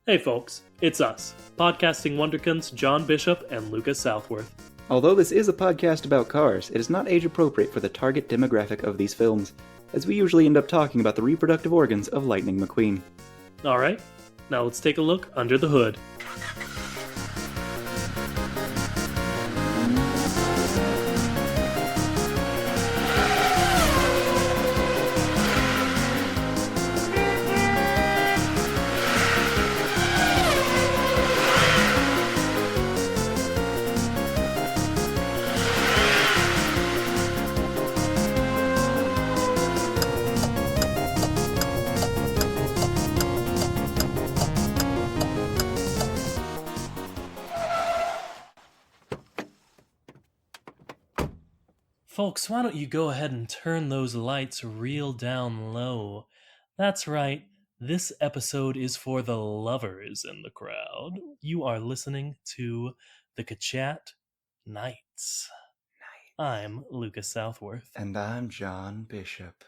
Hey folks, it's us, podcasting wonderkins John Bishop and Lucas Southworth. Although this is a podcast about cars, it is not age appropriate for the target demographic of these films, as we usually end up talking about the reproductive organs of Lightning McQueen. Alright, now let's take a look under the hood. Folks, why don't you go ahead and turn those lights real down low? That's right, this episode is for the lovers in the crowd. You are listening to the Kachat Nights. I'm Lucas Southworth. And I'm John Bishop.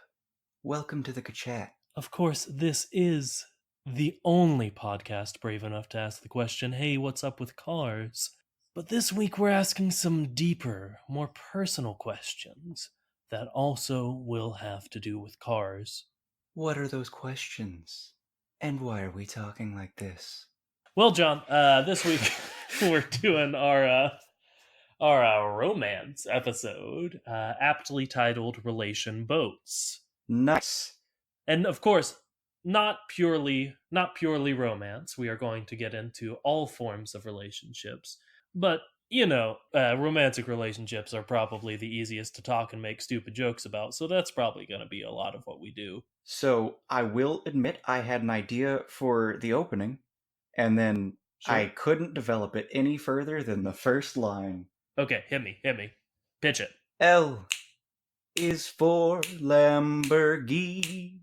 Welcome to the Kachat. Of course, this is the only podcast brave enough to ask the question, hey, what's up with cars? But this week we're asking some deeper, more personal questions that also will have to do with cars. What are those questions? And why are we talking like this? Well, John, this week we're doing our romance episode, aptly titled Relation Boats. Nice. And of course, not purely romance. We are going to get into all forms of relationships. But, you know, romantic relationships are probably the easiest to talk and make stupid jokes about, so that's probably going to be a lot of what we do. So, I will admit I had an idea for the opening, and then Sure. I couldn't develop it any further than the first line. Okay, hit me. Pitch it. L is for Lamborghini.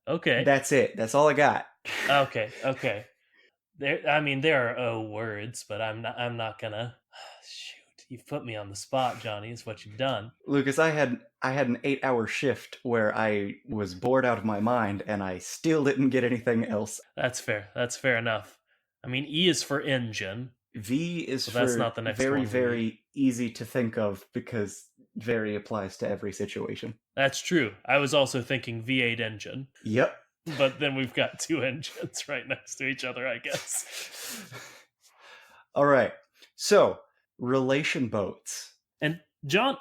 Okay. That's it. That's all I got. Okay. There are words, but I'm not gonna. Shoot, you've put me on the spot, Johnny. Is what you've done. Lucas, I had an 8-hour shift where I was bored out of my mind, and I still didn't get anything else. That's fair enough. I mean, E is for engine. V is So for that's not the next very, one. very easy to think of, because very applies to every situation. That's true. I was also thinking V8 engine. Yep. But then we've got two engines right next to each other, I guess. All right. So, relation boats. And John,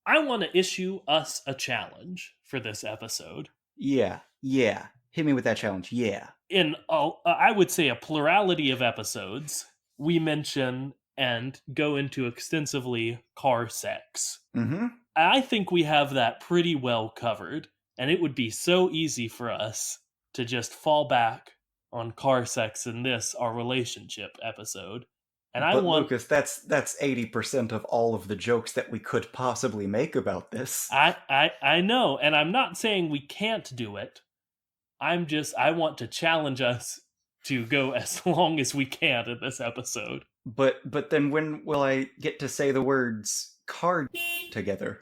I want to issue us a challenge for this episode. Yeah. Hit me with that challenge. Yeah. In, I would say, a plurality of episodes, we mention and go into extensively car sex. Mm-hmm. I think we have that pretty well covered, and it would be so easy for us to just fall back on car sex in this, our relationship episode. And Lucas, that's 80% of all of the jokes that we could possibly make about this. I know, and I'm not saying we can't do it. I want to challenge us to go as long as we can in this episode. But then when will I get to say the words car together?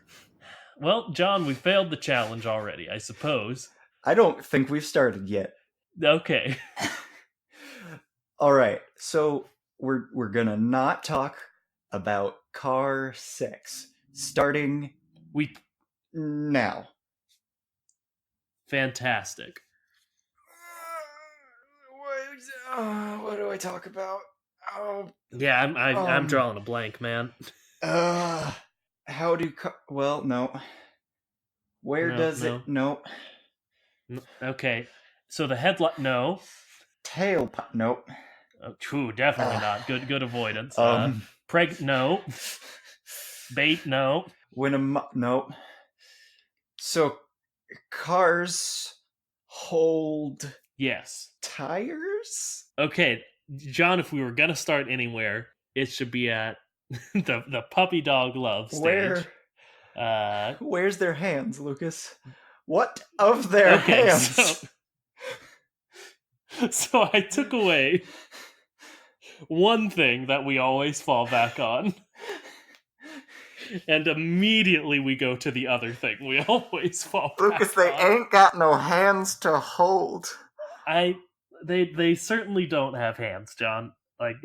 Well, John, we failed the challenge already, I suppose. I don't think we've started yet. Okay. All right. So we're gonna not talk about car sex starting now. Fantastic. What do I talk about? Yeah, I'm drawing a blank, man. How do well, no. Where does it? No. Okay, so the headlight, no. Tail, nope. Oh, true, definitely not. Good avoidance. No. Bait, no. No. So, cars hold... Yes. Tires? Okay, John, if we were gonna start anywhere, it should be at the puppy dog love stage. Where's their hands, Lucas? What of their hands? So I took away one thing that we always fall back on. And immediately we go to the other thing we always fall back Lucas, they on. ain't got no hands to hold. I they certainly don't have hands, John. Like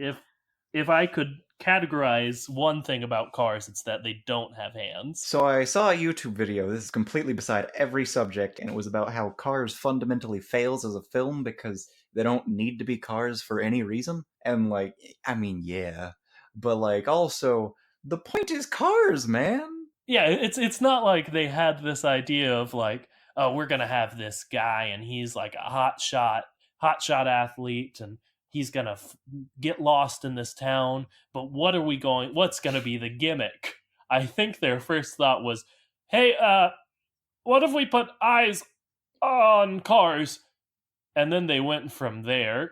if I could categorize one thing about cars, it's that they don't have hands. So I saw a YouTube video. This is completely beside every subject, and it was about how Cars fundamentally fails as a film because they don't need to be cars for any reason. And like, I mean, yeah, but like also the point is Cars, man. Yeah, it's not like they had this idea of like, oh, we're gonna have this guy and he's like a hot shot athlete, and he's gonna get lost in this town. But what's gonna be the gimmick? I think their first thought was, hey, what if we put eyes on cars? And then they went from there.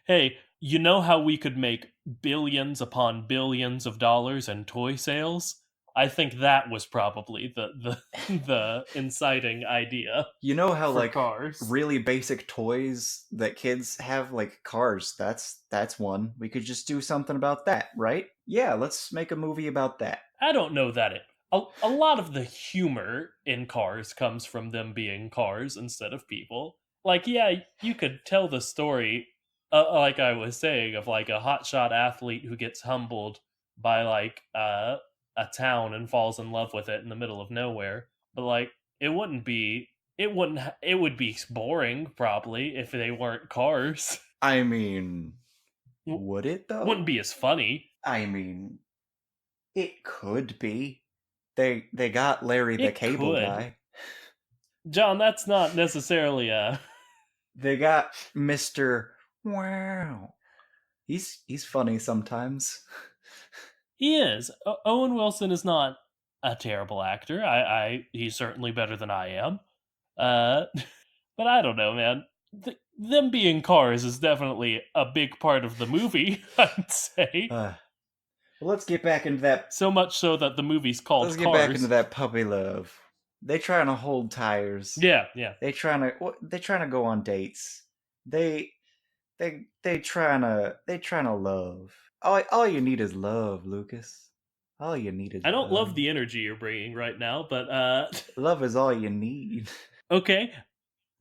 Hey, you know how we could make billions upon billions of dollars in toy sales? I think that was probably the inciting idea You know how for like cars. really basic toys that kids have, like cars. That's one. We could just do something about that, right? Yeah, let's make a movie about that. I don't know that a lot of the humor in cars comes from them being cars instead of people. Like, yeah, you could tell the story, like I was saying, of like a hotshot athlete who gets humbled by like a town and falls in love with it in the middle of nowhere. But like, it would be boring probably if they weren't cars. I mean, would it Wouldn't though? be as funny. I mean, it could be. They got Larry the It Cable could. Guy. John, that's not necessarily a. They got Mr. Wow. He's funny sometimes. He is. Owen Wilson is not a terrible actor. He's certainly better than I am. Uh, but I don't know, man. Them being cars is definitely a big part of the movie. I'd say Well, let's get back into that. so much so that the movie's Let's called get back into Cars. that puppy love. They trying to hold tires. Yeah, yeah. They trying to go on dates. They they trying to love. All you need is love, Lucas. All you need is I don't love love. the energy you're bringing right now, but Love is all you need. okay.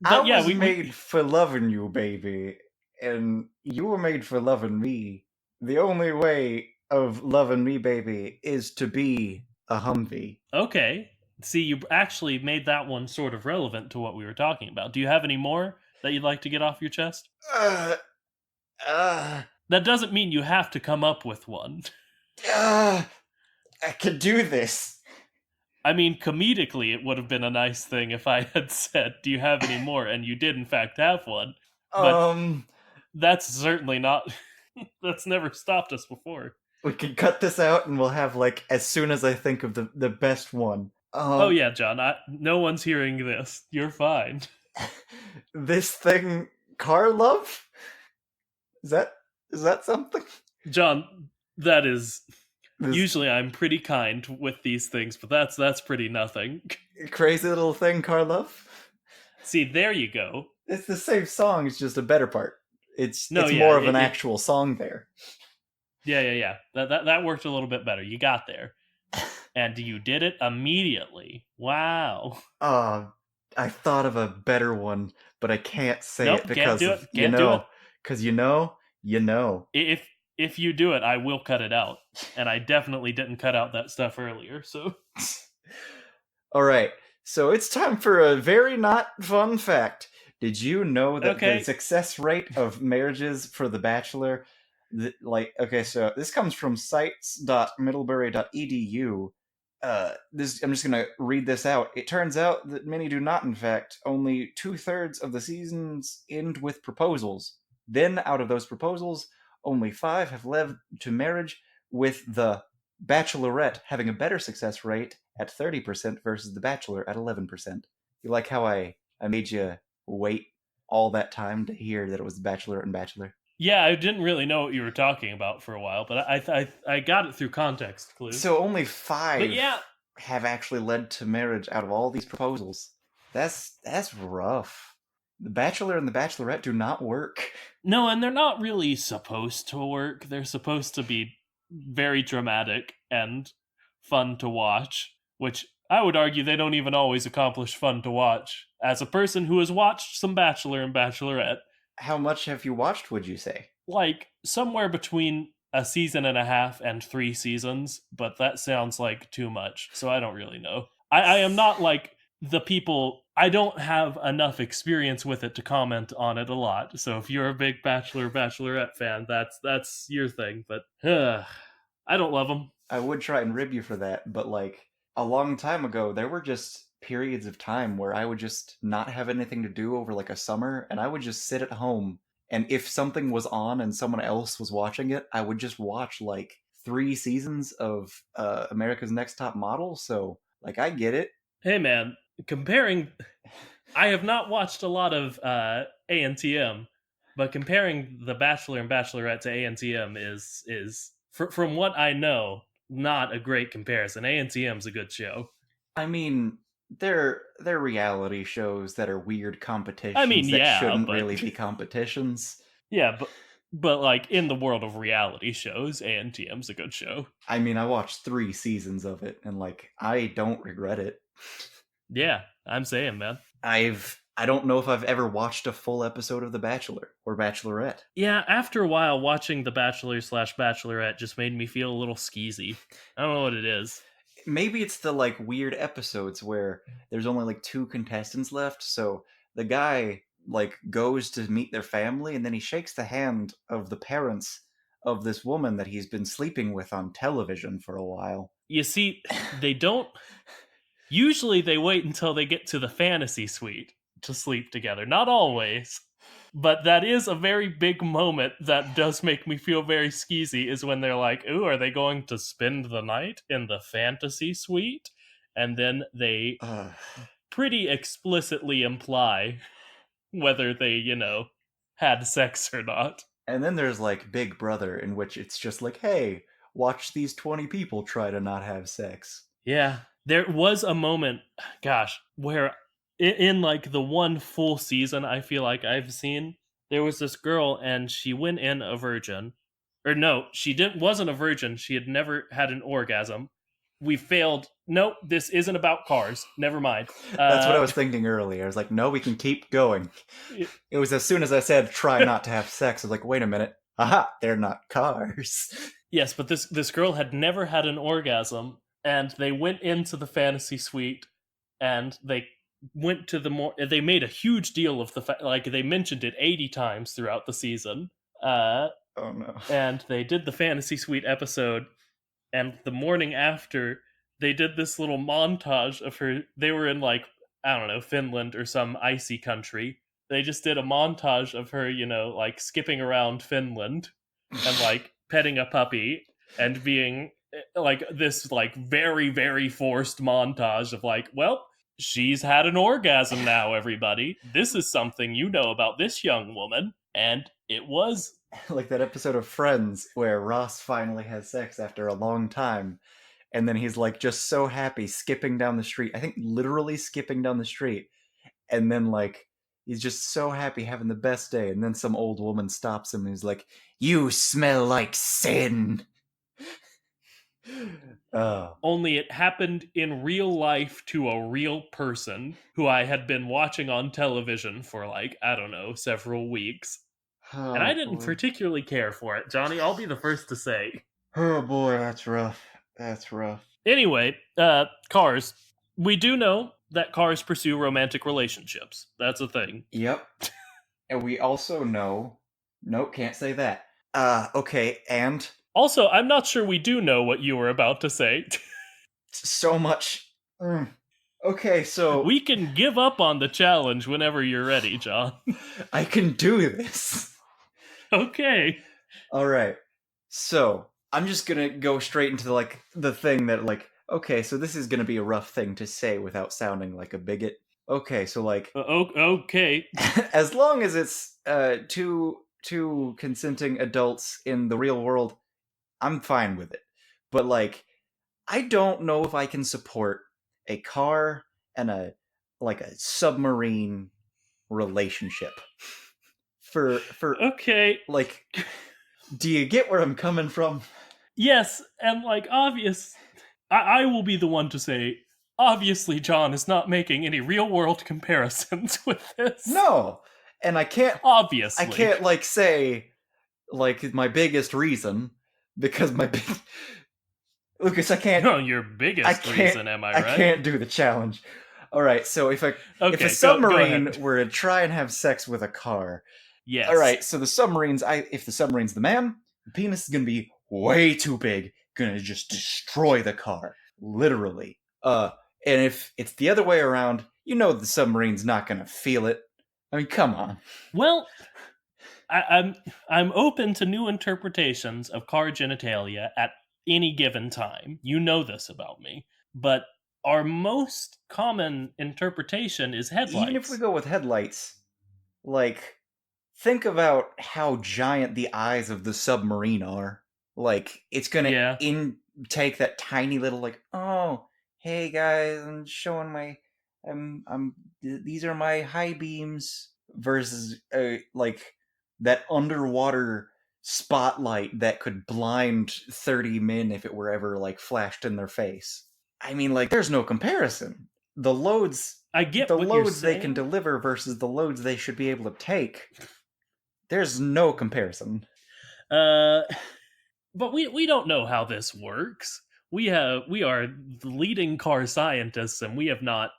I But yeah, was we made for loving you, baby, and you were made for loving me. The only way of loving me, baby, is to be a Humvee. okay. See, you actually made that one sort of relevant to what we were talking about. Do you have any more that you'd like to get off your chest? Uh, uh, That doesn't mean you have to come up with one. uh, I could do this. I mean, comedically, it would have been a nice thing if I had said, do you have any more? And you did, in fact, have one. But Um, that's certainly not. That's never stopped us before. we can cut this out, and we'll have like as soon as I think of the best one. Oh, yeah, John. No one's hearing this. You're fine. This thing, car love. Is that something? John, that is. This Usually I'm pretty kind with these things, but that's pretty nothing. crazy little thing, car love. See, there you go. It's the same song. It's just a better part. No, It's yeah, more of an actual song there. yeah. That worked a little bit better. You got there. And you did it immediately. Wow. I thought of a better one, but I can't say Nope, it can't because do of it. Can't do it. because you know. If you do it, I will cut it out. And I definitely didn't cut out that stuff earlier. So All right, so it's time for a very not fun fact. Did you know that okay. the success rate of marriages for The Bachelor, so this comes from sites.middlebury.edu. I'm just gonna read this out. It turns out that many do not. In fact, only 2/3 of the seasons end with proposals. Then, out of those proposals, only 5 have led to marriage, with the Bachelorette having a better success rate at 30% versus The Bachelor at 11%. You like how I made you wait all that time to hear that it was The Bachelor and Bachelor? Yeah, I didn't really know what you were talking about for a while, but I got it through context clues. So only But 5 yeah, have actually led to marriage out of all these proposals. That's rough. The Bachelor and the Bachelorette do not work. no, and they're not really supposed to work. They're supposed to be very dramatic and fun to watch, which I would argue they don't even always accomplish fun to watch. As a person who has watched some Bachelor and Bachelorette, How much have you watched, would you say? Like somewhere between a season and a half and 3 seasons, but that sounds like too much, so I don't really know. I am not like the people. I don't have enough experience with it to comment on it a lot. So if you're a big Bachelor Bachelorette fan, that's your thing. But I don't love them. I would try and rib you for that, but like a long time ago, there were just periods of time where I would just not have anything to do over like a summer, and I would just sit at home. And if something was on and someone else was watching it, I would just watch like 3 seasons of America's Next Top Model. So, like, I get it. Hey man, comparing, I have not watched a lot of A&TM, but comparing The Bachelor and Bachelorette to A&TM from what I know, not a great comparison. A&TM's a good show. I mean, they're reality shows that are weird I mean, competitions that yeah, shouldn't but really be competitions. yeah, but like in the world of reality shows, A&TM's a good show. I mean, I watched 3 seasons of it, and like, I don't regret it. Yeah, I'm saying, man. I don't know if I've ever watched a full episode of The Bachelor or Bachelorette. Yeah, after a while, watching The Bachelor slash Bachelorette just made me feel a little skeezy. I don't know what it is. Maybe it's the like weird episodes where there's only like 2 contestants left, so the guy like goes to meet their family and then he shakes the hand of the parents of this woman that he's been sleeping with on television for a while. You see, they don't. Usually, they wait until they get to the fantasy suite to sleep together. Not always. But that is a very big moment that does make me feel very skeezy, is when they're like, ooh, are they going to spend the night in the fantasy suite? And then they pretty explicitly imply whether they, had sex or not. And then there's like Big Brother, in which it's just like, hey, watch these 20 people try to not have sex. Yeah, there was a moment, gosh, where in like the one full season I feel like I've seen, there was this girl and she went in a virgin. Or no, she didn't wasn't a virgin. She had never had an orgasm. We failed. Nope, this isn't about cars. Never mind. That's what I was thinking earlier. I was like, no, we can keep going. It was as soon as I said try not to have sex, I was like, wait a minute. Aha, they're not cars. Yes, but this girl had never had an orgasm, and they went into the fantasy suite, and they went to the more. They made a huge deal of the fact, like they mentioned it 80 times throughout the season. Oh no. And they did the fantasy suite episode, and the morning after, they did this little montage of her. They were in like, I don't know, Finland or some icy country. They just did a montage of her, like skipping around Finland and like petting a puppy and being like this like very very forced montage of like, well, she's had an orgasm now, everybody. This is something you know about this young woman. And it was Like that episode of Friends where Ross finally has sex after a long time, and then he's like just so happy skipping down the street. I think literally skipping down the street, and then like he's just so happy having the best day, and then some old woman stops him and he's like, "You smell like sin." Oh. only it happened in real life to a real person who I had been watching on television for like, I don't know, several weeks. And I Oh didn't boy. particularly care for it, Johnny. I'll be the first to say. Oh boy, that's rough. That's rough. Anyway, cars. We do know that cars pursue romantic relationships. That's a thing. Yep. And we also know. Nope, can't say that. Okay, and Also, I'm not sure we do know what you were about to say. so much. Okay, so We can give up on the challenge whenever you're ready, John. I can do this. Okay. All right. So I'm just gonna go straight into like the thing that like. Okay, so this is gonna be a rough thing to say without sounding like a bigot. Okay, so like, Okay. as long as it's two consenting adults in the real world, I'm fine with it. But like, I don't know if I can support a car and a submarine relationship. For Okay. like, do you get where I'm coming from? Yes, and like, obvious. I will be the one to say, obviously, John is not making any real world comparisons with this. No. and I can't Obviously. like say like my biggest reason because my big Lucas, No, your biggest reason, am I I right? can't do the challenge. All right, so if a Okay, go submarine ahead. were to try and have sex with a car, all Yes. right, so the submarines, if the submarine's the man, the penis is gonna be way too big, gonna just destroy the car, literally. And if it's the other way around, the submarine's not gonna feel it. I mean, come on. Well, I'm open to new interpretations of car genitalia at any given time. You know this about me, but our most common interpretation is Even if we headlights. go with headlights, like think about how giant the eyes of the submarine are. Like it's gonna Yeah, intake that tiny little like, oh, hey guys, I'm showing my, these are my high beams versus like that underwater spotlight that could blind 30 men if it were ever like flashed in their face. I mean, like, there's no comparison. The loads I get the what you're loads they can saying. deliver versus the loads they should be able to take, there's no comparison. Uh, but we don't know how this works. We are the leading car scientists, and we have not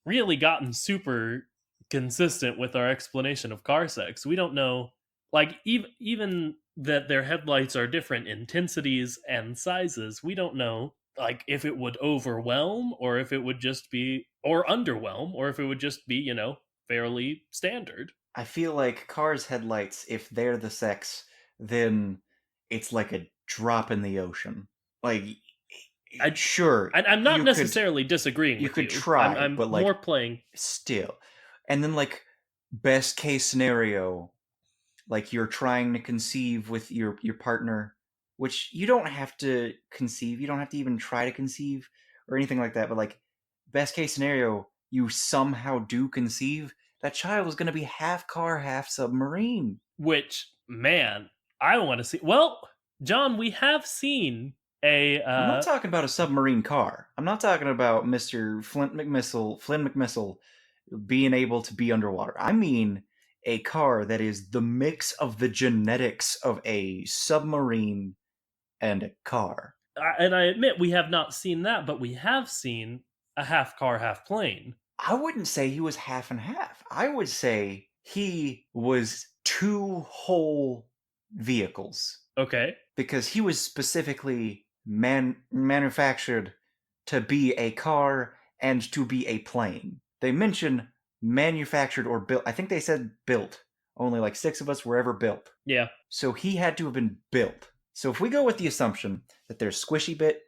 really gotten super consistent with our explanation of car sex. We don't know, like, even that their headlights are different intensities and sizes. We don't know, like, if it would overwhelm or if it would just be, or underwhelm, or if it would just be, fairly standard. I feel like cars' headlights, if they're the sex, then it's like a drop in the ocean. Like, I, sure, I'm not you could necessarily disagreeing you with could you. try, I'm but more like playing. still. And then like best case scenario, like you're trying to conceive with your partner, which you don't have to conceive, you don't have to even try to conceive or anything like that, but like best case scenario, you somehow do conceive, that child is going to be half car half submarine. Which, man, I want to see. Well, John, we have seen a I'm not talking about a submarine car. I'm not talking about Mr. Flynn McMissile being able to be underwater. I mean a car that is the mix of the genetics of a submarine and a car. and I admit we have not seen that, but we have seen a half car, half plane. I wouldn't say he was half and half. I would say he was two whole vehicles Okay. because he was specifically manufactured to be a car and to be a plane. They mention manufactured or built. I think they said built. Only like 6 of us were ever built. Yeah. So he had to have been built. So if we go with the assumption that there's squishy bit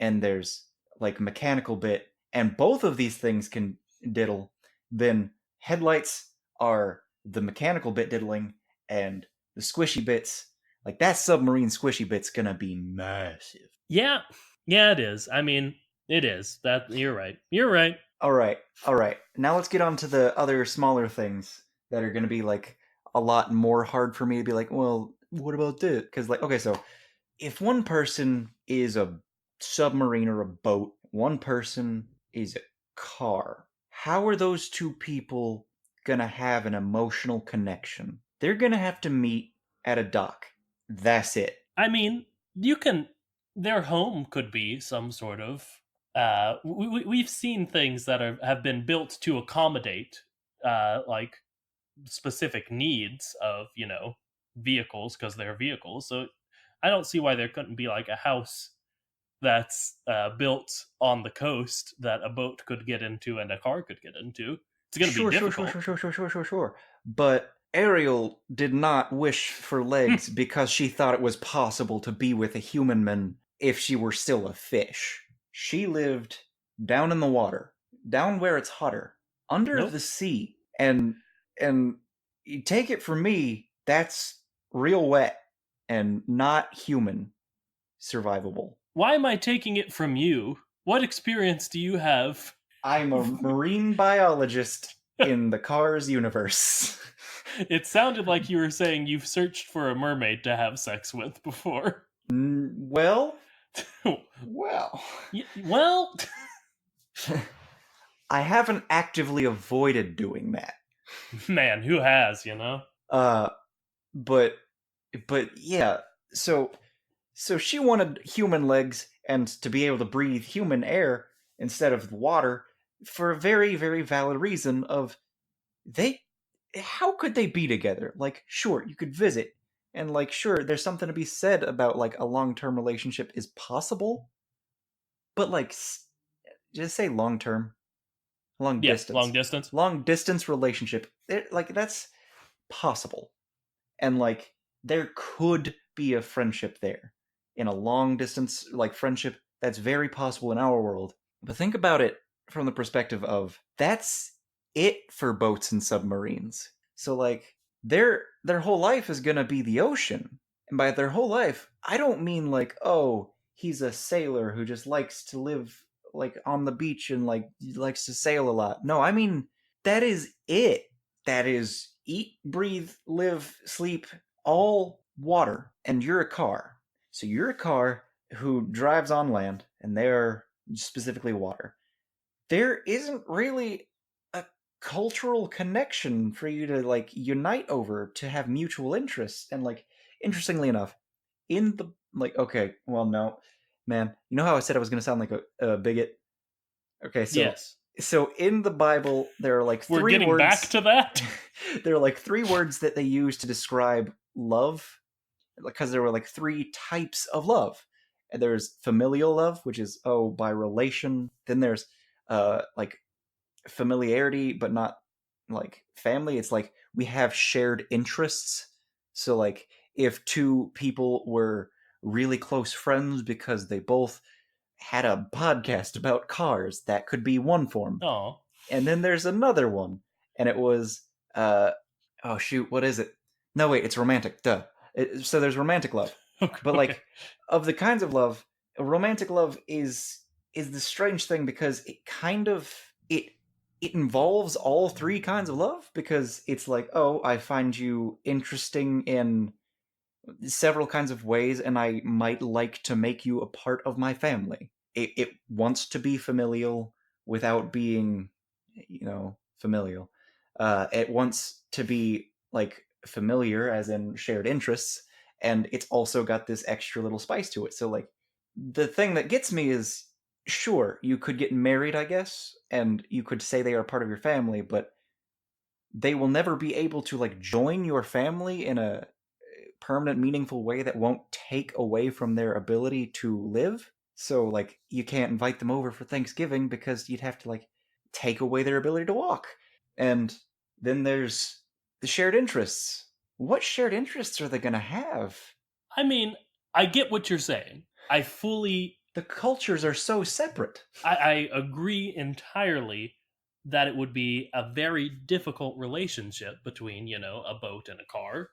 and there's like mechanical bit, and both of these things can diddle, then headlights are the mechanical bit diddling, and the squishy bits, like that submarine squishy bit's gonna be massive. Yeah. Yeah, it is. I mean, it is. That you're right. You're right. All right. Now let's get on to the other smaller things that are gonna be like a lot more hard for me to be like, well, what about this? Because like, okay, so if one person is a submarine or a boat, one person is a car, how are those two people gonna have an emotional connection? They're gonna have to meet at a dock. That's it. I mean, you can their home could be some sort of we've seen things that have been built to accommodate like specific needs of, vehicles because they're vehicles. So I don't see why there couldn't be like a house that's built on the coast that a boat could get into and a car could get into. It's going to be Sure, sure, sure, difficult. sure, sure, sure, sure, sure, sure. But Ariel did not wish for legs because she thought it was possible to be with a human man if she were still a fish. She lived down in the water, down where it's hotter, under Nope. the sea, and you take it from me, that's real wet and not human survivable. Why am I taking it from you? What experience do you have? I'm a marine biologist in the Cars universe. It sounded like you were saying you've searched for a mermaid to have sex with before. Well, well, Well, I haven't actively avoided doing that. Man, who has, you know? Uh, but yeah, so she wanted human legs and to be able to breathe human air instead of water for a very, very valid reason of they how could they be together? Like, sure, you could visit, and like, sure, there's something to be said about like a long-term relationship is possible, but like, just say long-term, Yeah, long distance. long distance relationship. Like that's possible, and like there could be a friendship there in a long distance like friendship that's very possible in our world. But think about it from the perspective of that's it for boats and submarines. So like their whole life is going to be the ocean. And by their whole life, I don't mean like, oh, he's a sailor who just likes to live like on the beach and like likes to sail a lot. No, I mean that is it. That is eat, breathe, live, sleep, all water. And you're a car. So you're a car who drives on land, and they're specifically water. There isn't really a cultural connection for you to like unite over to have mutual interests. And like, interestingly enough, in the like, okay, well, no, man, you know how I said I was going to sound like a bigot? Okay, Yes. so in the Bible, there are like We're three getting back words. to that? There are like three words that they use to describe love, because there were like three types of love. And there's familial love, which is by relation. Then there's like familiarity, but not like family. It's like we have shared interests. So like if two people were really close friends because they both had a podcast about cars, that could be one form. Oh. And then there's another one, and it was uh oh shoot, what is it? No, wait, it's romantic. Duh. So there's romantic love, but Okay. like of the kinds of love, romantic love is the strange thing because it kind of it involves all three kinds of love because it's like, oh, I find you interesting in several kinds of ways, and I might like to make you a part of my family. It wants to be familial without being, familial. It wants to be like familiar, as in shared interests, and it's also got this extra little spice to it. So, like, the thing that gets me is sure, you could get married, I guess, and you could say they are part of your family, but they will never be able to like join your family in a permanent, meaningful way that won't take away from their ability to live. So, like, you can't invite them over for Thanksgiving because you'd have to, like, take away their ability to walk. And then there's the shared interests. What shared interests are they going to have? I mean, I get what you're saying. I fully The cultures are so separate. I agree entirely that it would be a very difficult relationship between, a boat and a car.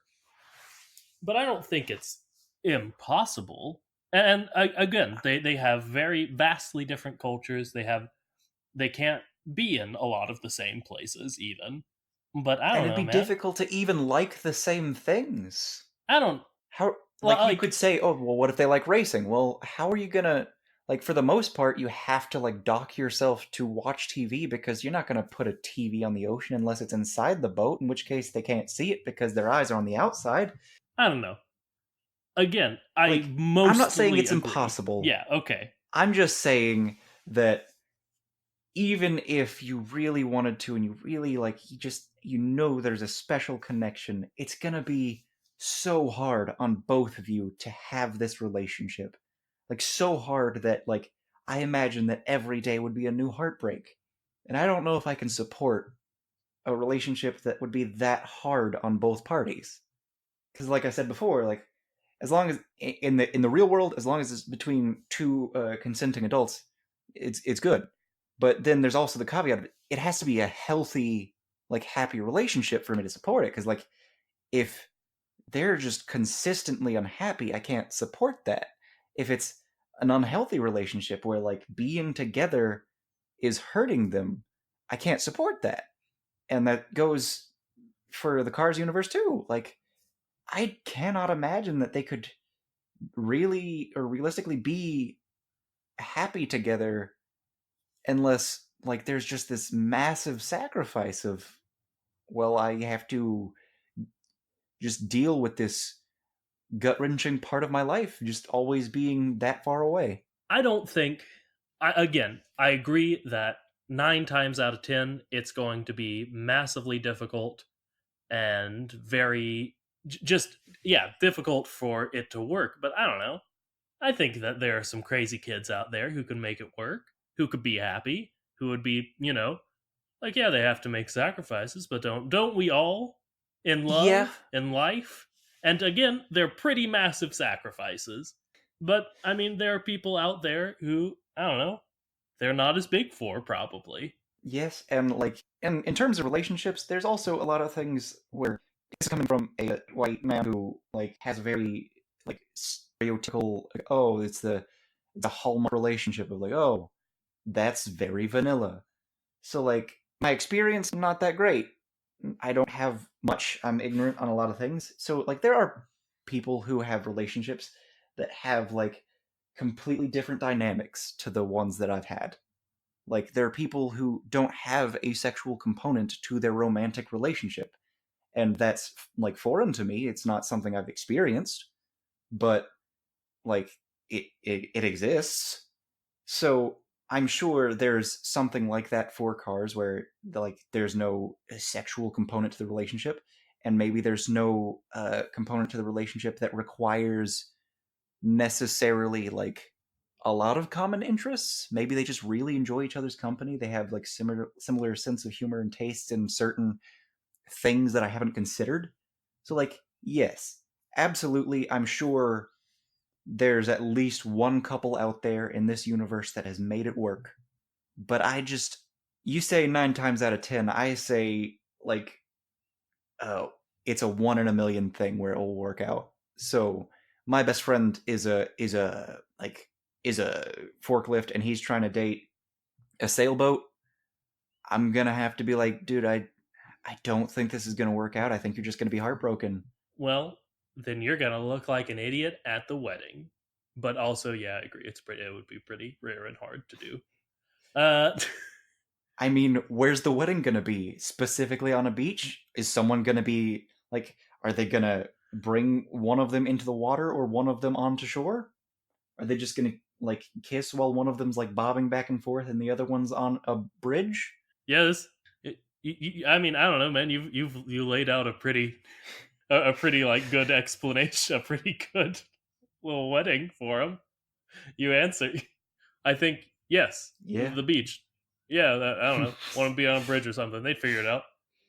But I don't think it's impossible. And again, they have very vastly different cultures. They can't be in a lot of the same places even. But I And don't it'd know, be man. difficult to even like the same things. I don't How, well, like, you like could say, oh, well, what if they like racing? Well, how are you gonna, like, for the most part, you have to like dock yourself to watch TV because you're not gonna put a TV on the ocean unless it's inside the boat, in which case they can't see it because their eyes are on the outside. I don't know. Again, I Like, I'm not saying mostly it's agree. impossible. Yeah, okay. I'm just saying that even if you really wanted to and you really like there's a special connection, it's gonna be so hard on both of you to have this relationship, like so hard that like I imagine that every day would be a new heartbreak, and I don't know if I can support a relationship that would be that hard on both parties. Because like I said before, like as long as in the real world, as long as it's between two consenting adults, it's good. But then there's also the caveat of it has to be a healthy, like happy relationship for me to support it. Because like if they're just consistently unhappy, I can't support that. If it's an unhealthy relationship where like being together is hurting them, I can't support that. And that goes for the Cars universe too. Like I cannot imagine that they could really or realistically be happy together unless like there's just this massive sacrifice of well, I have to just deal with this gut wrenching part of my life, just always being that far away. I don't think. Again, I agree that 9 times out of 10, it's going to be massively difficult and very just yeah difficult for it to work. But I don't know. I think that there are some crazy kids out there who can make it work, who could be happy, who would be like yeah they have to make sacrifices, but don't we all in Yeah, love in life? And again, they're pretty massive sacrifices. But I mean, there are people out there who I don't know, they're not as big for probably. yes, and like, and in terms of relationships, there's also a lot of things where it's coming from a white man who like has a very like stereotypical like, oh, it's a hallmark relationship of like, oh, that's very vanilla. So like my experience not that great. I don't have much. I'm ignorant on a lot of things. So like there are people who have relationships that have like completely different dynamics to the ones that I've had. Like there are people who don't have a sexual component to their romantic relationship, and that's like foreign to me. It's not something I've experienced, but like it exists. So I'm sure there's something like that for cars where like there's no sexual component to the relationship, and maybe there's no component to the relationship that requires necessarily like a lot of common interests. Maybe they just really enjoy each other's company. They have like similar sense of humor and taste in certain things that I haven't considered. So like yes, absolutely, I'm sure there's at least one couple out there in this universe that has made it work. But I just, you say 9 times out of 10, I say like, oh, it's a 1 in a million thing where it will work out. So my best friend is a forklift, and he's trying to date a sailboat. I'm gonna have to be like, dude, I don't think this is gonna work out. I think you're just gonna be heartbroken. Well, then you're gonna look like an idiot at the wedding. But also, yeah, I agree. It would be pretty rare and hard to do. Uh, I mean, where's the wedding gonna be? Specifically on a beach? Is someone gonna be like, are they gonna bring one of them into the water or one of them onto shore? Are they just gonna like kiss while one of them's like bobbing back and forth and the other one's on a bridge? yeah, I mean, I don't know, man. You laid out a pretty like good explanation, a pretty good little wedding for him. You answer. I think yes, Yeah. the beach. Yeah, I don't know. Want to be on a bridge or something? They'd figure it out.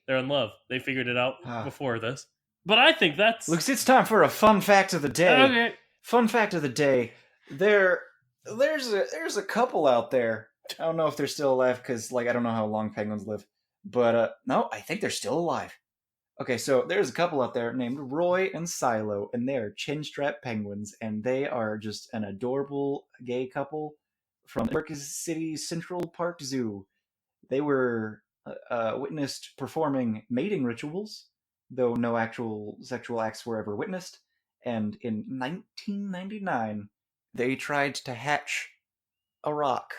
They're in love. They figured it out Ah. before this. But I think that's Looks, it's time for a fun fact of the day. okay. Fun fact of the day. There's a couple out there. I don't know if they're still alive because like I don't know how long penguins live, but no, I think they're still alive. Okay, so there's a couple out there named Roy and Silo, and they are chinstrap penguins, and they are just an adorable gay couple from New York City Central Park Zoo. They were witnessed performing mating rituals, though no actual sexual acts were ever witnessed. And in 1999, they tried to hatch a rock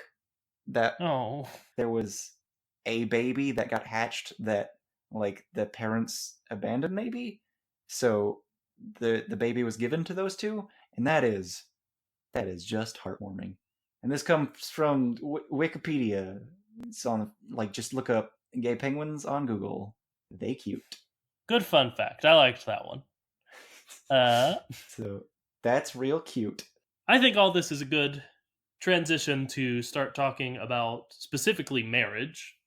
that Oh, there was a baby that got hatched that like the parents abandoned maybe. So the baby was given to those two, and that is just heartwarming. And this comes from Wikipedia. It's on like just look up gay penguins on Google. They cute. good fun fact. I liked that one. Uh, So that's real cute. I think all this is a good transition to start talking about specifically marriage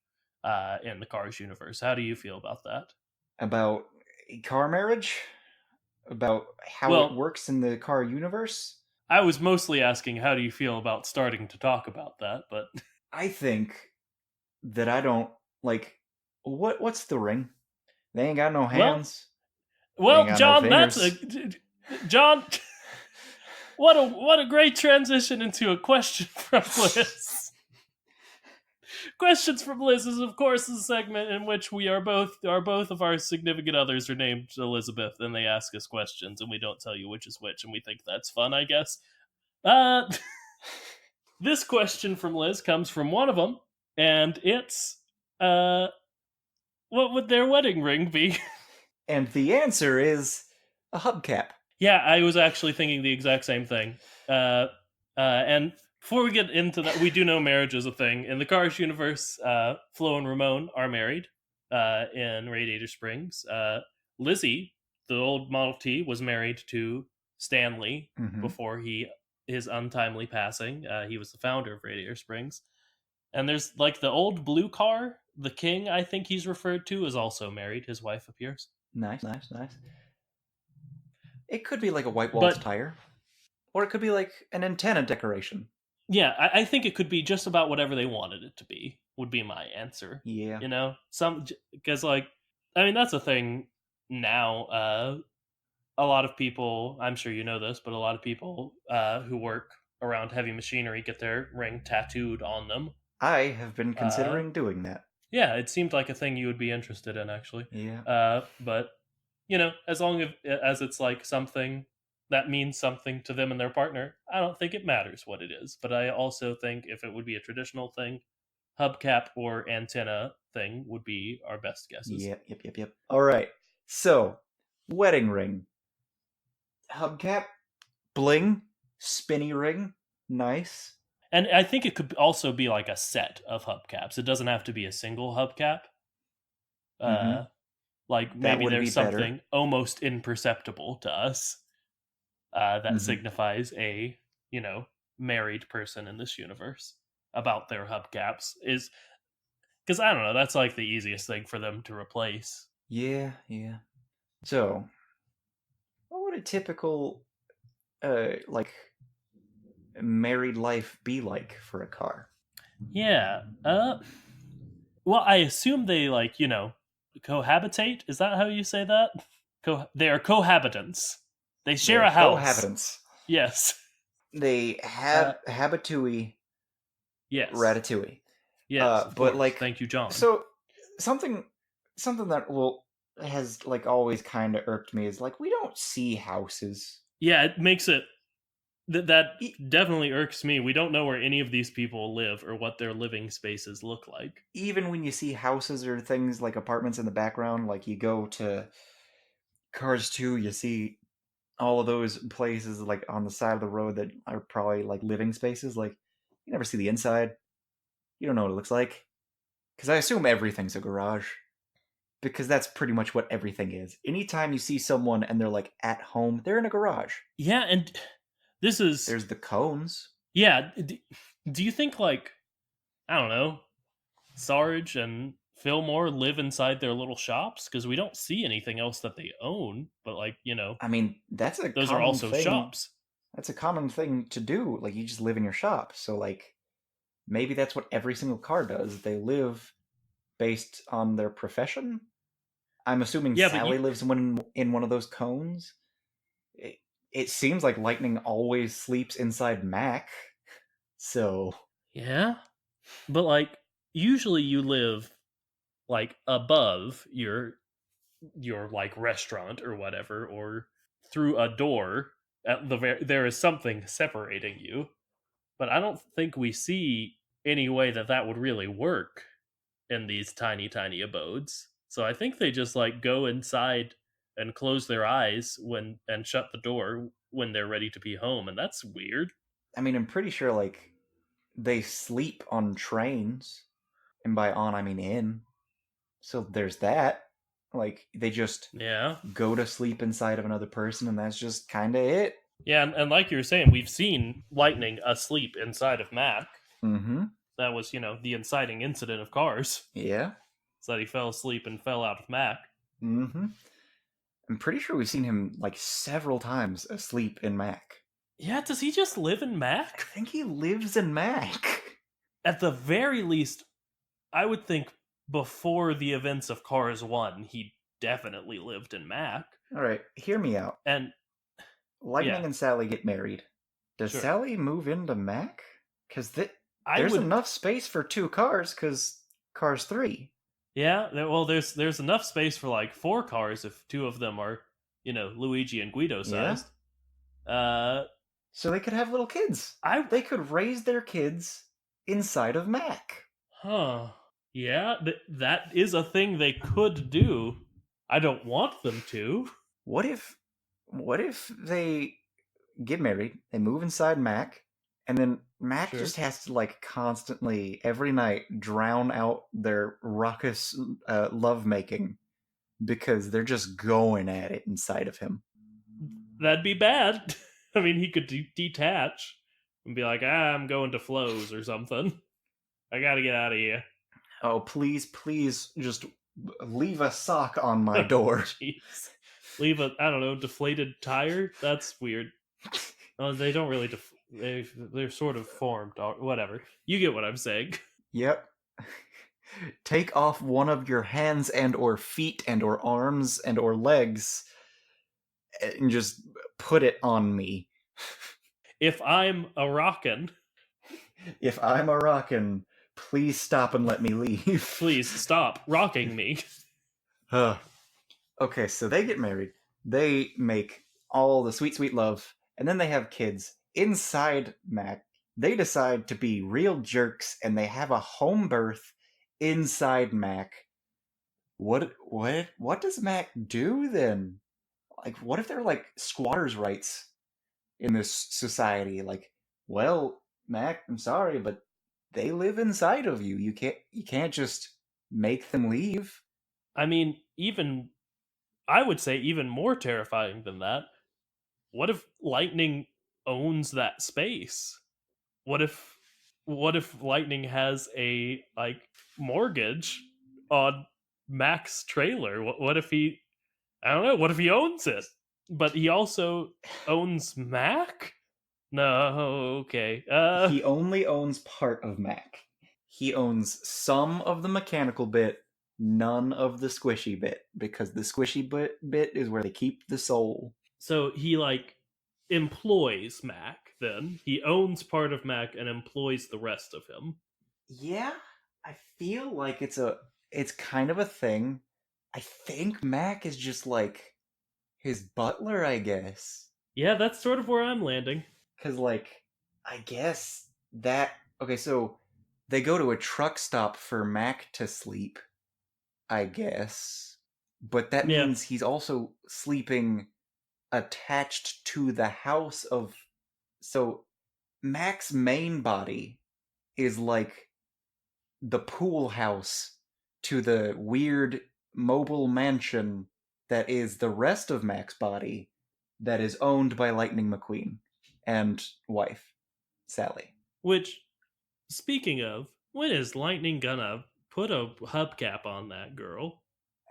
in the Cars universe. How do you feel about that? About car marriage, about how it Well, works in the car universe. I was mostly asking how do you feel about starting to talk about that, but I think that I don't like what's the ring? They ain't got no well, hands. They ain't well, got no John, that's a fingers. John. What a great transition into a question from Liz. Questions from Liz is of course a segment in which we are both of our significant others are named Elizabeth, and they ask us questions, and we don't tell you which is which, and we think that's fun, I guess. Uh, this question from Liz comes from one of them, and it's uh, What would their wedding ring be? And the answer is a hubcap. Yeah, I was actually thinking the exact same thing. And before we get into that, we do know marriage is a thing. In the Cars universe, Flo and Ramon are married in Radiator Springs. Lizzie, the old Model T, was married to Stanley Mm-hmm. before his untimely passing. He was the founder of Radiator Springs. And there's like the old blue car, the King, I think he's referred to, is also married. His wife appears. Nice, nice, nice. It could be like a white walls But tire, or it could be like an antenna decoration. yeah, I think it could be just about whatever they wanted it to be. Would be my answer. Yeah. You know, some because like I mean that's a thing now. A lot of people, I'm sure you know this, but a lot of people who work around heavy machinery get their ring tattooed on them. I have been Uh, considering doing that. yeah, it seemed like a thing you would be interested in actually. Yeah. But you know, as long as it's like something that means something to them and their partner, I don't think it matters what it is. But I also think if it would be a traditional thing, hubcap or antenna thing would be our best guesses. Yep, yep, yep, yep. All right. So, wedding ring, hubcap, bling, spinny ring, nice. And I think it could also be like a set of hubcaps. It doesn't have to be a single hubcap. Mm-hmm. Uh, like That maybe would be there's better. something almost imperceptible to us that Mm-hmm. signifies a married person in this universe about their hubcaps is because I don't know, that's like the easiest thing for them to replace. Yeah, yeah. So, what would a typical like married life be like for a car? Yeah. Well, I assume they cohabitate. Is that how you say that? They are cohabitants. They share They're a house. cohabitants. Yes. They Uh, have habitui yes. ratatouille. Yes, of But course. like, Thank you, John. so something something that will has like always kind of irked me is like we don't see houses. Yeah, it makes it that E- definitely irks me. We don't know where any of these people live or what their living spaces look like. Even when you see houses or things like apartments in the background, like you go to Cars 2, you see all of those places like on the side of the road that are probably like living spaces. Like you never see the inside. You don't know what it looks like because I assume everything's a garage because that's pretty much what everything is. Anytime you see someone and they're like at home, they're in a garage. Yeah, and this is There's the cones. yeah. Do you think like I don't know, Sarge and Fillmore live inside their little shops because we don't see anything else that they own, but like I mean, that's a those are common also thing. shops. That's a common thing to do. Like you just live in your shop. So like maybe that's what every single car does. They live based on their profession. I'm assuming Yeah, but Sally lives in one of those cones. It, it seems like Lightning always sleeps inside Mack. So yeah, but like usually you live like above your like restaurant or whatever, or through a door at there is something separating you. But I don't think we see any way that that would really work in these tiny abodes. So I think they just like go inside and close their eyes when and shut the door when they're ready to be home, and that's weird. I mean, I'm pretty sure like they sleep on trains, and by on I mean in. So there's that. Like they just Yeah. go to sleep inside of another person, and that's just kind of it. Yeah, and like you were saying, we've seen Lightning asleep inside of Mack. Mm-hmm. That was, the inciting incident of Cars. Yeah. So that he fell asleep and fell out of Mack. Mm-hmm. I'm pretty sure we've seen him like several times asleep in Mac. Yeah, does he just live in I Mack? think he lives in Mac. At the very least, I would think before the events of Cars 1, he definitely lived in Mack. All right, hear me out. And Lightning yeah, and Sally get married. Does sure. Sally move into Mac? Because I there's would enough space for two cars. Because Cars 3. yeah, well there's enough space for like four cars if two of them are, Luigi and Guido Yeah. sized. Uh So they could have little kids. I They could raise their kids inside of Mac. huh. Yeah, that is a thing they could do. I don't want them to. What if they get married, they move inside Mac, and then Mac Sure. just has to like constantly every night drown out their raucous lovemaking because they're just going at it inside of him. That'd be bad. I mean, he could detach and be like, I'm going to flows or something. I gotta get out of here. Oh, please, please, just leave a sock on my door. Jeez. Leave a, I don't know, deflated tire? That's weird. Oh, they don't really, they're sort of formed, or whatever. You get what I'm saying. Yep. Take off one of your hands and or feet and or arms and or legs and just put it on me. If I'm a rockin', If I'm a rockin', please stop and let me leave. please stop rocking me. Okay, so they get married. They make all the sweet, sweet love, and then they have kids inside Mac. They decide to be real jerks, and they have a home birth inside Mac. What does Mac do then? Like, what if they're like squatters' rights in this society? Like, well, Mac, I'm sorry, but they live inside of you. You can't just make them leave. I mean, even, I would say even more terrifying than that. What if lightning owns that space? What if lightning has a like mortgage on Mac's trailer? What if he, I don't know, what if he owns it? But he also owns Mac? No, okay. He only owns part of Mac. He owns some of the mechanical bit, none of the squishy bit, because the squishy bit is where they keep the soul. So he like employs Mac then. He owns part of Mac and employs the rest of him. Yeah, I feel like it's kind of a thing. I think Mac is just like his butler, I guess. Yeah, that's sort of where I'm landing. Cause like I guess that okay, so they go to a truck stop for Mac to sleep, I guess. But that Yeah, means he's also sleeping attached to the house of so Mac's main body is like the pool house to the weird mobile mansion that is the rest of Mac's body that is owned by Lightning McQueen and wife Sally. which, speaking of, when is Lightning gonna put a hubcap on that girl?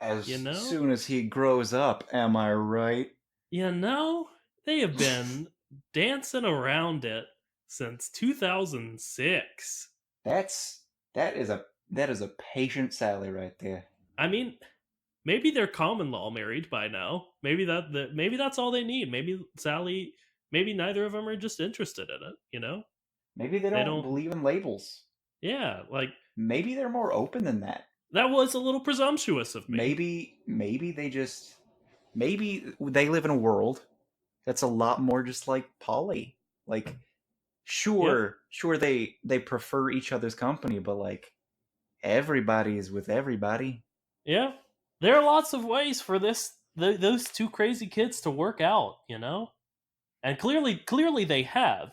You As know? soon as he grows up, am I right? You know? They have been dancing around it since 2006. That's that is a patient Sally right there. I mean, maybe they're common law married by now. Maybe that's all they need. Maybe Sally, maybe neither of them are just interested in it, you know? Maybe they They don't don't, believe in labels. yeah, like Maybe they're more open than that. that was a little presumptuous of me. Maybe they just maybe they live in a world that's a lot more just like poly. Like Yeah. sure they prefer each other's company, but like everybody is with everybody. Yeah. There are lots of ways for those two crazy kids to work out, And clearly they have,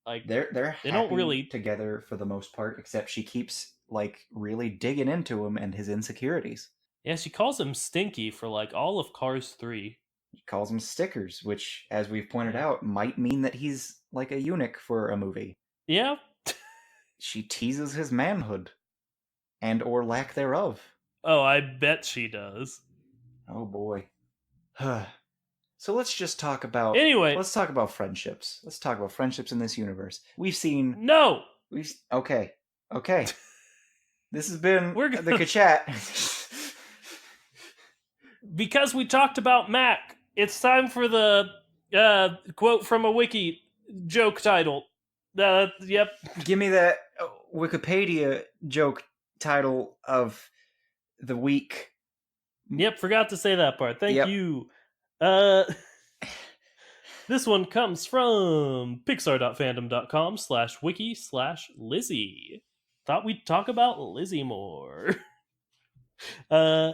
Like They're they don't happy really. together for the most part, except she keeps like really digging into him and his insecurities. Yeah, she calls him Stinky for like all of Cars 3. He calls him stickers, which, as we've pointed Yeah. out, might mean that he's like a eunuch for a movie. Yeah. She teases his manhood and or lack thereof. Oh, I bet she does. Oh boy. So let's just talk about Anyway, let's talk about friendships. Let's talk about friendships in this universe. no. We've okay. Okay. This has been We're the gonna Kachat. because we talked about Mac. It's time for the quote from a wiki joke title. Yep. Give me that Wikipedia joke title of the week. Yep, forgot to say that part. Thank Yep. you. This one comes from pixar.fandom.com/wiki/Lizzie. thought we'd talk about Lizzie more. uh,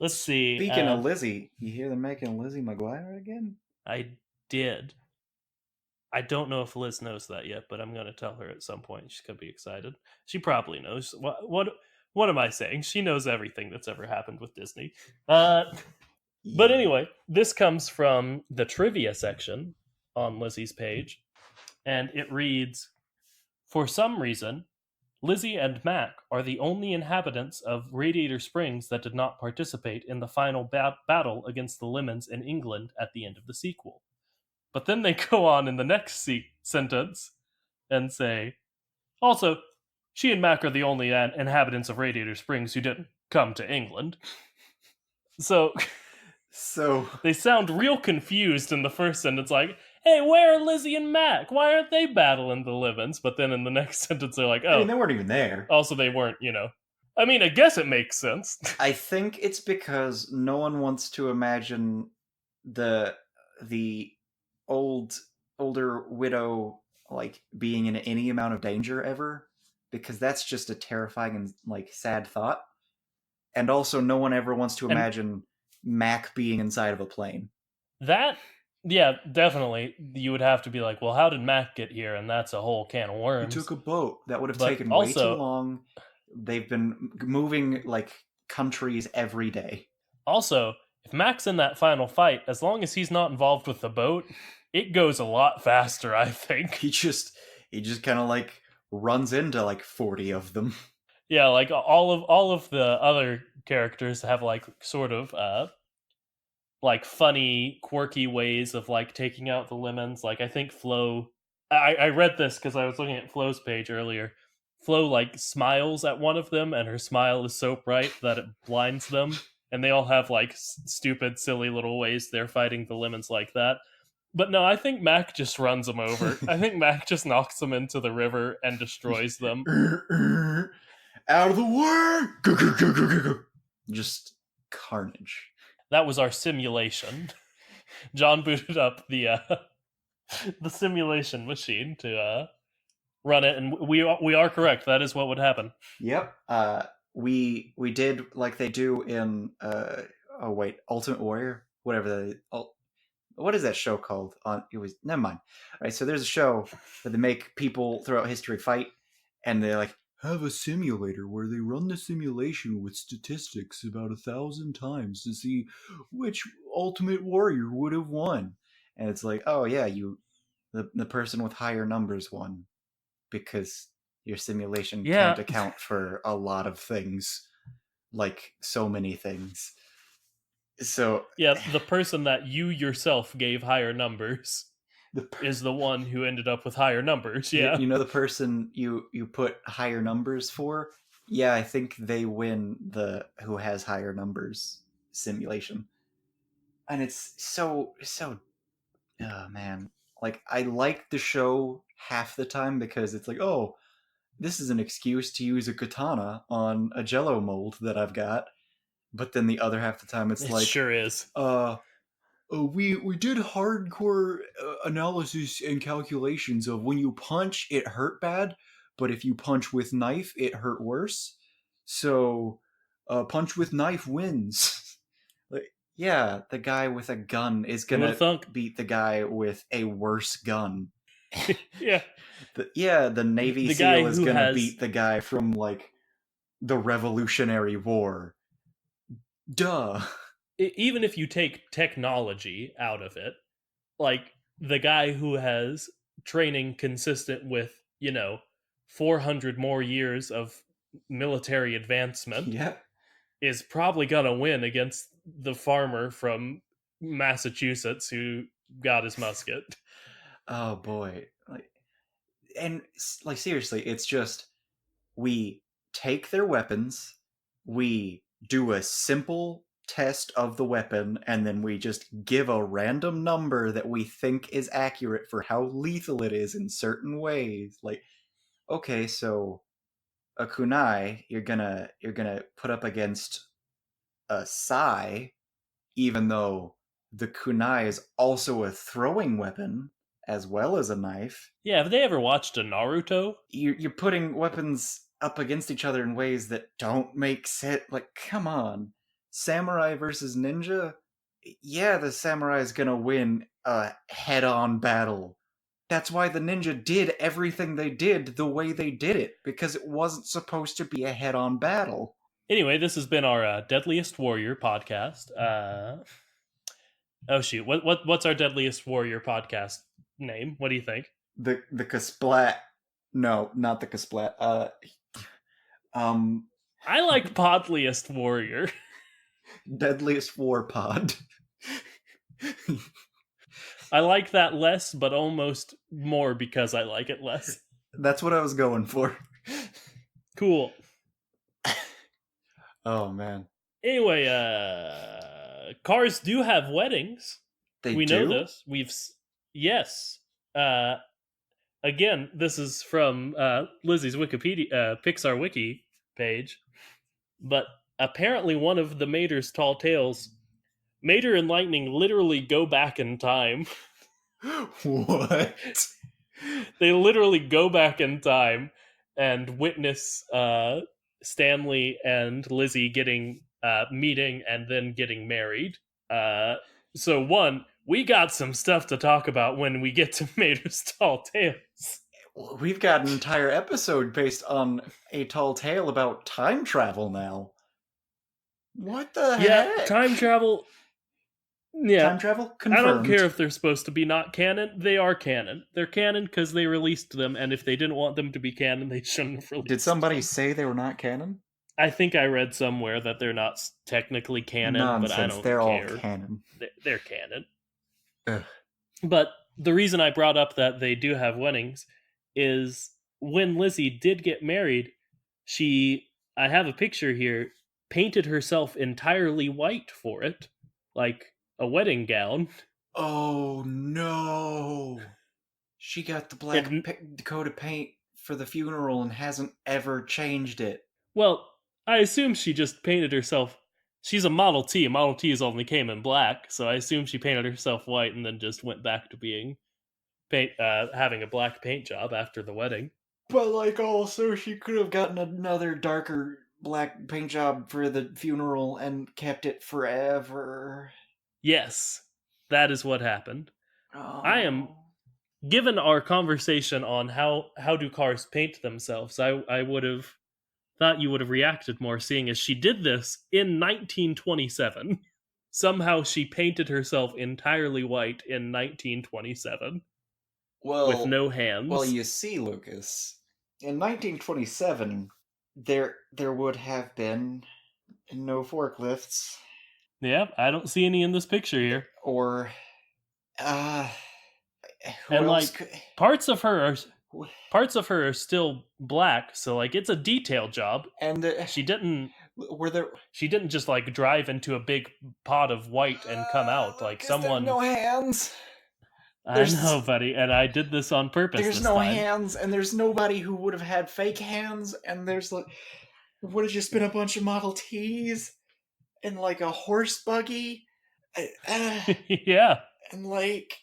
let's see. Speaking of Lizzie, you hear them making Lizzie McGuire again? I did. I don't know if Liz knows that yet, but I'm going to tell her at some point. She's going to be excited. She probably knows. What am I saying? She knows everything that's ever happened with Disney. But anyway, this comes from the trivia section on Lizzie's page, and it reads, "For some reason, Lizzie and Mack are the only inhabitants of Radiator Springs that did not participate in the final battle against the Lemons in England at the end of the sequel." But then they go on in the next sentence and say, "Also, she and Mac are the only inhabitants of Radiator Springs who didn't come to England." So So they sound real confused in the first sentence, like, "Hey, where are Lizzie and Mac? Why aren't they battling the Livens?" But then in the next sentence, they're like, I mean, "Oh, they weren't even there. also they weren't, you know." I mean, I guess it makes sense. I think it's because no one wants to imagine the older widow like being in any amount of danger ever, because that's just a terrifying and like sad thought. And also, no one ever wants to And imagine Mac being inside of a plane. that, yeah, definitely, you would have to be like, well, how did Mac get here? And that's a whole can of He worms. took a boat. That would have But taken way too also, long. They've been moving like countries every day. Also, if Mac's in that final fight, as long as he's not involved with the boat, it goes a lot faster, I think. He just kind of like runs into like 40 of them. Yeah, like all of the other characters have like sort of like funny, quirky ways of like taking out the lemons. Like I think Flo, I read this because I was looking at Flo's page earlier. Flo like smiles at one of them, and her smile is so bright that it blinds them. And they all have like stupid, silly little ways they're fighting the lemons like that. But no, I think Mac just runs them over. I think Mac just knocks them into the river and destroys them. Out of the way! Just carnage. That was our simulation. John booted up the simulation machine to run it, and we are correct. That is what would happen. Yep. We did like they do in Ultimate Warrior, whatever the what is that show called? It was never mind. All right, so there's a show that they make people throughout history fight, and they like have a simulator where they run the simulation with statistics about 1,000 times to see which Ultimate Warrior would have won. And it's like, oh yeah, the person with higher numbers won because your simulation Yeah. can't account for a lot of things, like so many things. So Yeah, the person that you yourself gave higher numbers is the one who ended up with higher numbers. Yeah. you know the person you put higher numbers for? Yeah, I think they win the who has higher numbers simulation. And it's so oh man. Like I like the show half the time because it's like, oh, this is an excuse to use a katana on a jello mold that I've got. But then the other half the time it's It like, sure is. we did hardcore analysis and calculations of when you punch it hurt bad, but if you punch with knife it hurt worse. So punch with knife wins. Like, yeah, the guy with a gun is Who would gonna have thunk? beat the guy with a worse gun. Yeah. The Navy The guy SEAL is who gonna has beat the guy from like the Revolutionary War. Duh. even if you take technology out of it, like the guy who has training consistent with, 400 more years of military advancement Yeah. is probably going to win against the farmer from Massachusetts who got his musket. Oh boy. Like seriously, it's just we take their weapons, we do a simple test of the weapon, and then we just give a random number that we think is accurate for how lethal it is in certain ways. Like, okay, so a kunai you're gonna put up against a sai, even though the kunai is also a throwing weapon as well as a knife. Yeah, have they ever watched a Naruto? You're putting weapons up against each other in ways that don't make sense. Like, come on. Samurai versus ninja? Yeah, the samurai is gonna win a head-on battle. That's why the ninja did everything they did the way they did it, because it wasn't supposed to be a head-on battle. Anyway, this has been our Deadliest Warrior podcast. Oh shoot, what's our Deadliest Warrior podcast name? What do you think? The Kasplat. No, not the Kasplat. Um, I like Podliest Warrior. Deadliest War Pod. I like that less, but almost more because I like it less. That's what I was going for. Cool. Oh man. Anyway, cars do have weddings. We know this. Yes. Again, this is from Lizzie's Wikipedia Pixar Wiki page, but apparently one of the Mater's tall tales, Mater and Lightning literally go back in time. What? They literally go back in time and witness Stanley and Lizzie getting meeting and then getting married. So one, we got some stuff to talk about when we get to Mater's Tall Tales. We've got an entire episode based on a tall tale about time travel now. What the heck? Time travel. Yeah, time travel confirmed. I don't care if they're supposed to be not canon. They are canon. They're canon because they released them, and if they didn't want them to be canon, they shouldn't have released Did somebody them. say they were not canon? I think I read somewhere that they're not technically canon, Nonsense. but I don't they're care. all canon. They're canon. Ugh. But the reason I brought up that they do have weddings is when Lizzie did get married, I have a picture here, painted herself entirely white for it, like a wedding gown. Oh no! She got the black Dakota paint for the funeral and hasn't ever changed it. Well, I assume she just painted herself. She's a Model T. Model T's only came in black, so I assume she painted herself white and then just went back to being having a black paint job after the wedding. But like, also, she could have gotten another darker black paint job for the funeral and kept it forever. Yes, that is what happened. Oh. I am, given our conversation on how do cars paint themselves, I would have thought you would have reacted more, seeing as she did this in 1927. Somehow she painted herself entirely white in 1927. Well, with no hands. Well, you see, Lucas, in 1927, there would have been no forklifts. Yeah, I don't see any in this picture here. Or, and like parts of her are still black, so like it's a detail job. And she didn't just like drive into a big pot of white and come out like someone. No hands. I know, buddy, and I did this on purpose. There's no hands, and there's nobody who would have had fake hands, and there's like, it would have just been a bunch of Model Ts and like a horse buggy. Yeah. And like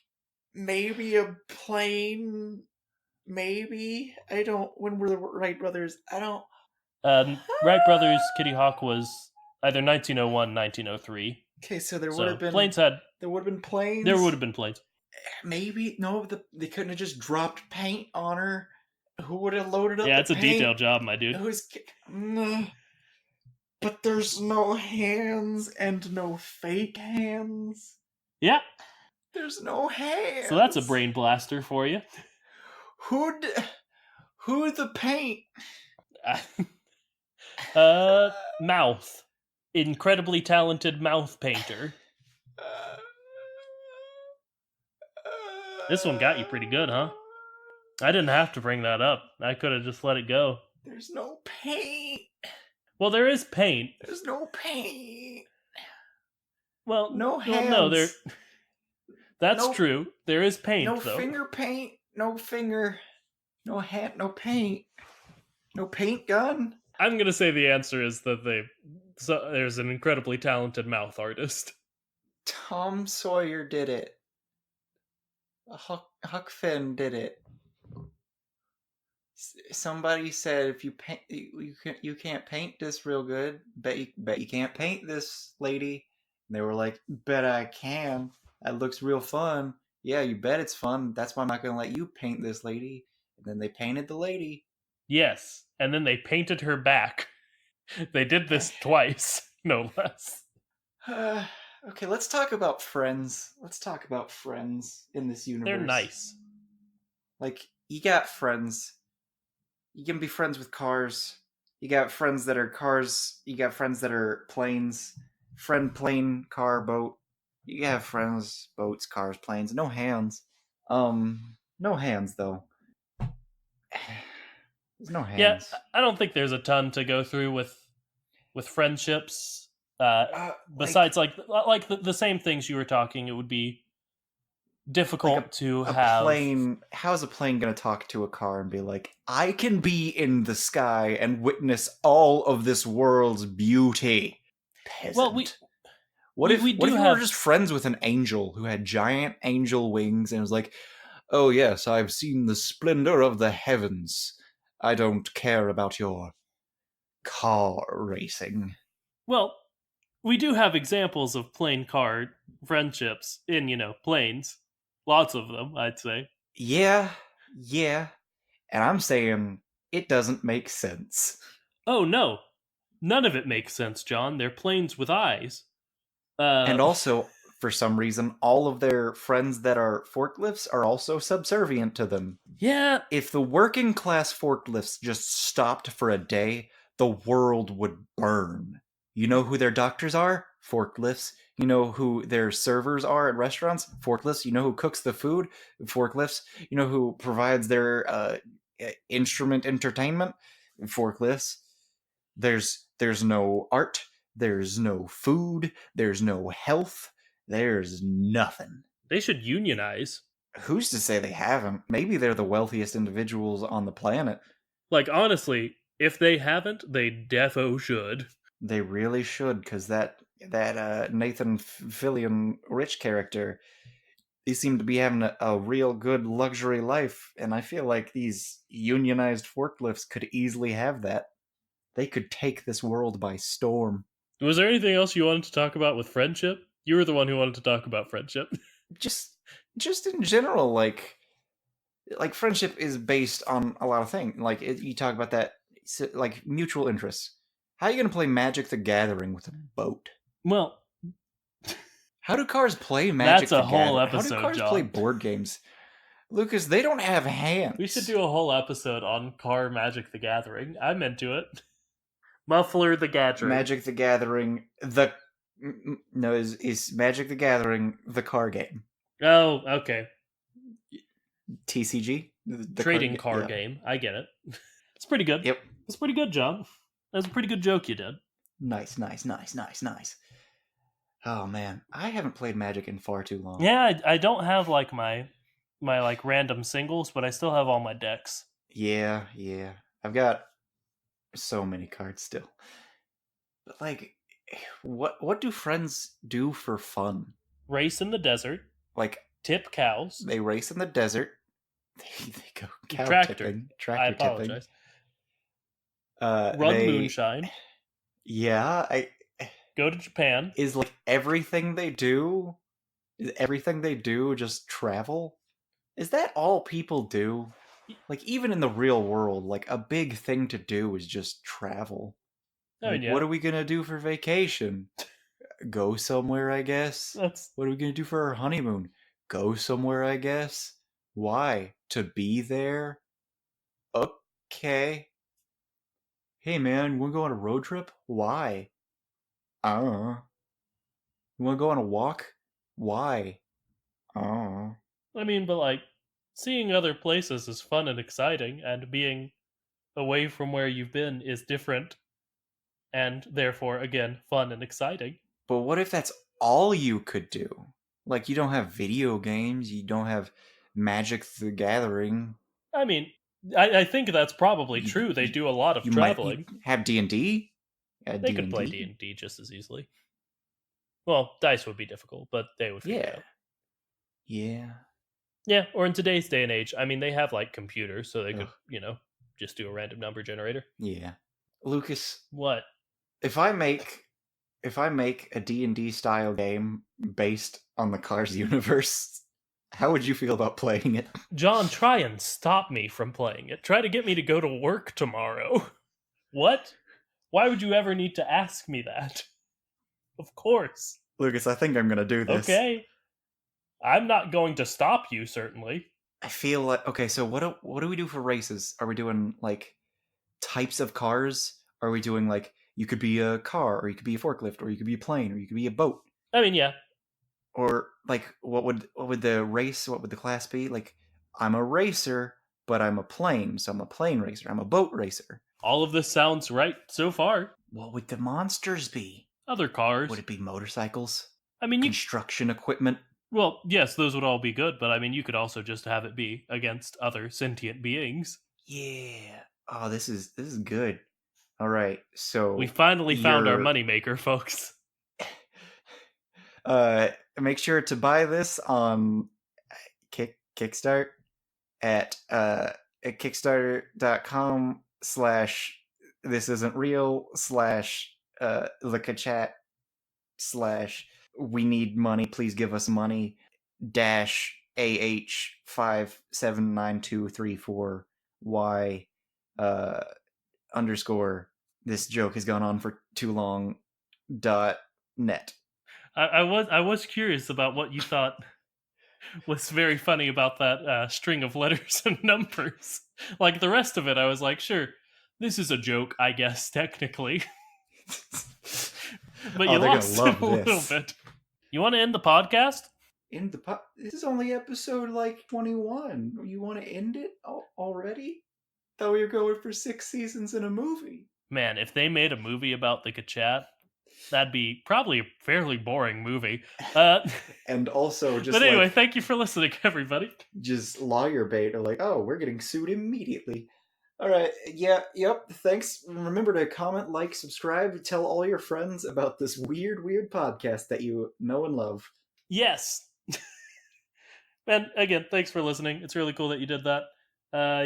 maybe a plane. Maybe. I don't. When were the Wright brothers? I don't. Wright brothers Kitty Hawk was either 1901, 1903. Okay, so there would have been planes. There would have been planes. There would have been planes. Maybe no. They couldn't have just dropped paint on her. Who would have loaded up? Yeah, it's the a paint? detail job, my dude. But there's no hands and no fake hands. Yeah. There's no hands. So that's a brain blaster for you. Who the paint? Mouth. Incredibly talented mouth painter. This one got you pretty good, huh? I didn't have to bring that up. I could have just let it go. There's no paint. Well, there is paint. There's no paint. Well, no hands. Well, no, that's true. There is paint, no though. No finger paint. No finger. No hat. No paint. No paint gun. I'm gonna say the answer is that there's an incredibly talented mouth artist. Tom Sawyer did it. Huck Finn did it. Somebody said if you paint, you can't paint this real good. Bet you can't paint this, lady. And they were like, bet I can. That looks real fun. Yeah, you bet it's fun. That's why I'm not gonna let you paint this, lady. And then they painted the lady. Yes, and then they painted her back. They did this twice, no less. Okay, let's talk about friends. Let's talk about friends in this They're universe. nice. Like, you got friends. You can be friends with cars. You got friends that are cars. You got friends that are planes. Friend, plane, car, boat. You have friends, boats, cars, planes. No hands. No hands though. There's no Yeah, hands. I don't think there's a ton to go through with friendships. Uh, Like besides, like the same things you were talking, it would be like difficult to a have. plane. How's a plane gonna talk to a car and be like, "I can be in the sky and witness all of this world's beauty"? Well, Peasant. we What do if you were have. just friends with an angel who had giant angel wings and was like, "Oh yes, I've seen the splendor of the heavens. I don't care about your car racing." Well, we do have examples of plane car friendships in planes. Lots of them, I'd say. Yeah, yeah. And I'm saying it doesn't make sense. Oh no, none of it makes sense, John. They're planes with eyes. And Uh, also, for some reason, all of their friends that are forklifts are also subservient to them. yeah. If the working class forklifts just stopped for a day, the world would burn. You know who their doctors are? Forklifts. You know who their servers are at restaurants? Forklifts. You know who cooks the food? Forklifts. You know who provides their instrument entertainment? Forklifts. There's no art. There's no food. There's no health. There's nothing. They should unionize. Who's to say they haven't? Maybe they're the wealthiest individuals on the planet. Like, honestly, if they haven't, they defo should. They really should, because that Nathan Fillion rich character, he seemed to be having a real good luxury life, and I feel like these unionized forklifts could easily have that. They could take this world by storm. Was there anything else you wanted to talk about with friendship? You were the one who wanted to talk about friendship. Just, just in general, like friendship is based on a lot of things. Like you talk about that, like mutual interests. How are you gonna play Magic the Gathering with a boat? Well, How do cars play that's Magic the a whole Gathering? How do episode, cars play John. board games? Lucas, they don't have We should hands. do a whole episode on Car Magic the Gathering. I'm into it. Muffler the Gathering. Magic the Gathering, the no is Magic the Gathering the car game? Oh, okay. TCG, the Trading card. car Yeah. game. I get it. It's pretty good. Yep. It's pretty good, John. That's a pretty good joke you did. Nice, nice, nice, nice, nice. Oh man, I haven't played Magic in far too long. Yeah, I don't have like my like random singles, but I still have all my decks. Yeah, yeah. I've got so many cards still. But like, what do friends do for fun? Race in the desert, Like tip cows, they race in the desert. They go cow tractor. tipping, I tractor tipping. apologize. Run They moonshine. yeah. I Go to Japan. is like everything they do. Is everything they do just travel? Is that all people do? Like even in the real world, like a big thing to do is just travel. I mean, Like, yeah, what are we gonna do for vacation? Go somewhere, I guess. that's What are we gonna do for our honeymoon? Go somewhere, I guess. Why? To be there? Okay. Hey man, you wanna go on a road trip? Why? I don't know. You wanna go on a walk? Why? I don't know. I mean, but like seeing other places is fun and exciting, and being away from where you've been is different, and therefore, again, fun and exciting. But what if that's all you could do? Like you don't have video games, you don't have Magic the Gathering. I mean, I think that's probably You true. They you, do a lot of you traveling. have D&D? Yeah, They could play D D&D. and D just as easily. Well, dice would be difficult, but they would figure it Yeah. out. Yeah. Yeah, or in today's day and age, I mean, they have like computers, so they could, Ugh. just do a random number generator. Yeah. Lucas, What? if I make a D&D style game based on the Cars universe, how would you feel about playing it? John, try and stop me from playing it. Try to get me to go to work tomorrow. What? Why would you ever need to ask me that? Of course. Lucas, I think I'm going to do this. Okay. I'm not going to stop you, certainly. I feel like, okay, so what do we do for races? Are we doing, like, types of cars? Are we doing, like, you could be a car, or you could be a forklift, or you could be a plane, or you could be a boat? I mean, yeah. Or, like, what would the class be? Like, I'm a racer, but I'm a plane, so I'm a plane racer. I'm a boat racer. All of this sounds right so far. What would the monsters be? Other cars. Would it be motorcycles? I mean, Construction equipment? Well, yes, those would all be good, but I mean, you could also just have it be against other sentient beings. Yeah. Oh, this is good. All right. So we finally found our moneymaker, folks. Make sure to buy this on Kickstart at kickstarter.com/this isn't real/the/we need money, please give us money -AH579234Y _ this joke has gone on for too long .net. I was curious about what you thought was very funny about that string of letters and numbers. Like the rest of it, I was like, sure, this is a joke, I guess, technically. But you lost it a little bit. You want to end the podcast? This is only episode like 21. You want to end it already? Thought we were going for 6 seasons in a movie. Man, if they made a movie about the Kachat, that'd be probably a fairly boring movie. And also just But anyway, thank you for listening, everybody. Just lawyer bait, or like, oh, we're getting sued immediately. All right, yep, thanks. Remember to comment, like, subscribe, tell all your friends about this weird podcast that you know and love. Yes. And again, thanks for listening. It's really cool that you did that.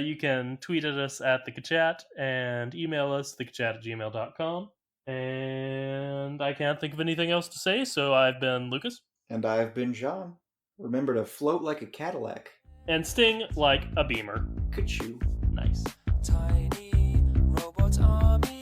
You can tweet at us at thekachat and email us thekachat@gmail.com. And I can't think of anything else to say, so I've been Lucas. And I've been John. Remember to float like a Cadillac. And sting like a Beamer. Ka-choo. Nice. Tiny robot army.